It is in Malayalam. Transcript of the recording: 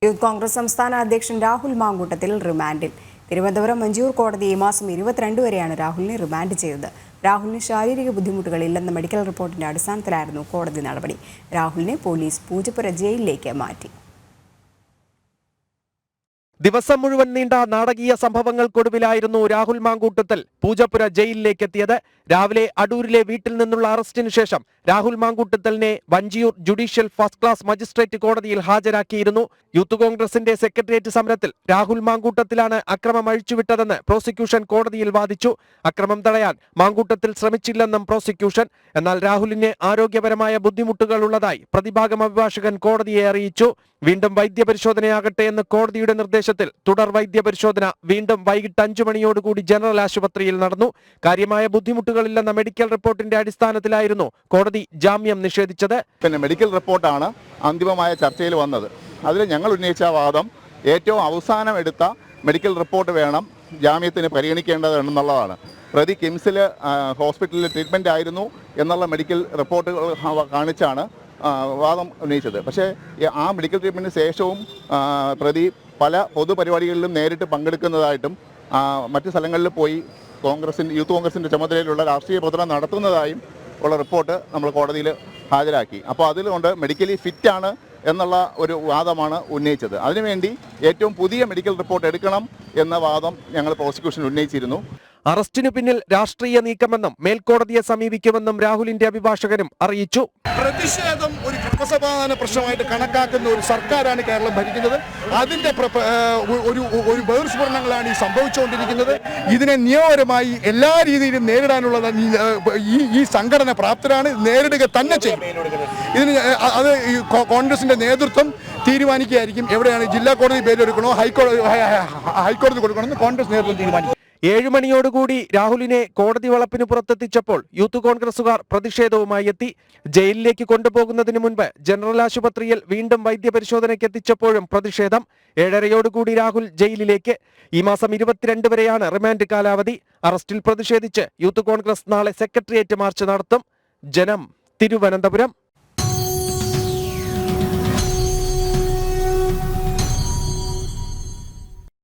യൂത്ത് കോൺഗ്രസ് സംസ്ഥാന അധ്യക്ഷൻ രാഹുൽ മാങ്കൂട്ടത്തിൽ റിമാൻഡിൽ. തിരുവനന്തപുരം മഞ്ചൂർ കോടതി ഈ മാസം 22 വരെയാണ് രാഹുലിനെ റിമാൻഡ് ചെയ്തത്. രാഹുലിന് ശാരീരിക ബുദ്ധിമുട്ടുകളില്ലെന്ന മെഡിക്കൽ റിപ്പോർട്ടിന്റെ അടിസ്ഥാനത്തിലായിരുന്നു കോടതി നടപടി. രാഹുലിനെ പോലീസ് പൂജപ്പുര ജയിലിലേക്ക് മാറ്റി. ദിവസം മുഴുവൻ നീണ്ട നാടകീയ സംഭവങ്ങൾക്കൊടുവിലായിരുന്നു രാഹുൽ മാങ്കൂട്ടത്തിൽ പൂജപ്പുര ജയിലിലേക്ക് എത്തിയത്. രാവിലെ അടൂരിലെ വീട്ടിൽ നിന്നുള്ള അറസ്റ്റിന് ശേഷം രാഹുൽ മാങ്കൂട്ടത്തലിനെ Vanchiyoor judicial first class magistrate കോടതിയിൽ ഹാജരാക്കിയിരുന്നു. യൂത്ത് കോൺഗ്രസിന്റെ സെക്രട്ടേറിയറ്റ് സമരത്തിൽ രാഹുൽ മാങ്കൂട്ടത്തിലാണ് അക്രമം അഴിച്ചുവിട്ടതെന്ന് പ്രോസിക്യൂഷൻ കോടതിയിൽ വാദിച്ചു. അക്രമം തടയാൻ മാങ്കൂട്ടത്തിൽ ശ്രമിച്ചില്ലെന്നും പ്രോസിക്യൂഷൻ. എന്നാൽ രാഹുലിന് ആരോഗ്യപരമായ ബുദ്ധിമുട്ടുകൾ ഉള്ളതായി പ്രതിഭാഗം അഭിഭാഷകൻ കോടതിയെ അറിയിച്ചു. വീണ്ടും വൈദ്യപരിശോധനയാകട്ടെ എന്ന് കോടതിയുടെ നിർദ്ദേശത്തിൽ തുടർ വൈദ്യപരിശോധന വീണ്ടും വൈകിട്ട് 5 മണിയോടുകൂടി ജനറൽ ആശുപത്രിയിൽ നടന്നു. കാര്യമായ ബുദ്ധിമുട്ടുകളില്ലെന്ന മെഡിക്കൽ റിപ്പോർട്ടിന്റെ അടിസ്ഥാനത്തിലായിരുന്നു കോടതി ജാമ്യം നിഷേധിച്ചത്. പിന്നെ മെഡിക്കൽ റിപ്പോർട്ടാണ് അന്തിമമായ ചർച്ചയിൽ വന്നത്. അതിൽ ഞങ്ങൾ ഉന്നയിച്ച വാദം ഏറ്റവും അവസാനം എടുത്ത മെഡിക്കൽ റിപ്പോർട്ട് വേണം ജാമ്യത്തിന് പരിഗണിക്കേണ്ടതെന്നുള്ളതാണ്. പ്രതി കിംസിൽ ഹോസ്പിറ്റലിൽ ട്രീറ്റ്മെൻ്റ് ആയിരുന്നു എന്നുള്ള മെഡിക്കൽ റിപ്പോർട്ടുകൾ കാണിച്ചാണ് വാദം ഉന്നയിച്ചത്. പക്ഷേ ആ മെഡിക്കൽ ട്രീറ്റ്മെൻറ്റിന് ശേഷവും പ്രതി പല പൊതുപരിപാടികളിലും നേരിട്ട് പങ്കെടുക്കുന്നതായിട്ടും മറ്റു സ്ഥലങ്ങളിൽ പോയി യൂത്ത് കോൺഗ്രസിൻ്റെ ചുമതലയിലുള്ള രാഷ്ട്രീയ പ്രവർത്തനം നടത്തുന്നതായും ഉള്ള റിപ്പോർട്ട് നമ്മൾ കോടതിയിൽ ഹാജരാക്കി. അപ്പോൾ അതിലുകൊണ്ട് മെഡിക്കലി ഫിറ്റാണ് എന്നുള്ള ഒരു വാദമാണ് ഉന്നയിച്ചത്. അതിനുവേണ്ടി ഏറ്റവും പുതിയ മെഡിക്കൽ റിപ്പോർട്ട് എടുക്കണം എന്ന വാദം ഞങ്ങൾ പ്രോസിക്യൂഷൻ ഉന്നയിച്ചിരുന്നു. അറസ്റ്റിനു പിന്നിൽ രാഷ്ട്രീയ നീക്കമെന്നും മേൽക്കോടതിയെ സമീപിക്കുമെന്നും രാഹുലിന്റെ അഭിഭാഷകനും അറിയിച്ചു. പ്രതിഷേധം ഒരു ക്രമസമാധാന പ്രശ്നമായിട്ട് കണക്കാക്കുന്ന ഒരു സർക്കാരാണ് കേരളം ഭരിക്കുന്നത്. അതിന്റെ ഒരു ബഹിർസ്ഫുരണങ്ങളാണ് ഈ സംഭവിച്ചുകൊണ്ടിരിക്കുന്നത്. ഇതിനെ നിയമപരമായി എല്ലാ രീതിയിലും നേരിടാനുള്ള ഈ സംഘടന പ്രാപ്തരാണ്, നേരിടുക തന്നെ ചെയ്യും. ഇതിന് അത് കോൺഗ്രസിന്റെ നേതൃത്വം തീരുമാനിക്കുകയായിരിക്കും. എവിടെയാണ് ജില്ലാ കോടതി പേരെടുക്കണോ ഹൈക്കോടതി കൊടുക്കണമെന്ന് കോൺഗ്രസ് നേതൃത്വം തീരുമാനിക്കും. 7 മണിയോടുകൂടി രാഹുലിനെ കോടതി വളപ്പിന് പുറത്തെത്തിച്ചപ്പോൾ യൂത്ത് കോൺഗ്രസുകാർ പ്രതിഷേധവുമായി എത്തി. ജയിലിലേക്ക് കൊണ്ടുപോകുന്നതിന് മുൻപ് ജനറൽ ആശുപത്രിയിൽ വീണ്ടും വൈദ്യപരിശോധനയ്ക്ക് എത്തിച്ചപ്പോഴും പ്രതിഷേധം. 7:30 രാഹുൽ ജയിലിലേക്ക്. ഈ മാസം 22 വരെയാണ് റിമാൻഡ് കാലാവധി. അറസ്റ്റിൽ പ്രതിഷേധിച്ച് യൂത്ത് കോൺഗ്രസ് നാളെ സെക്രട്ടേറിയറ്റ് മാർച്ച് നടത്തും. ജനം, തിരുവനന്തപുരം.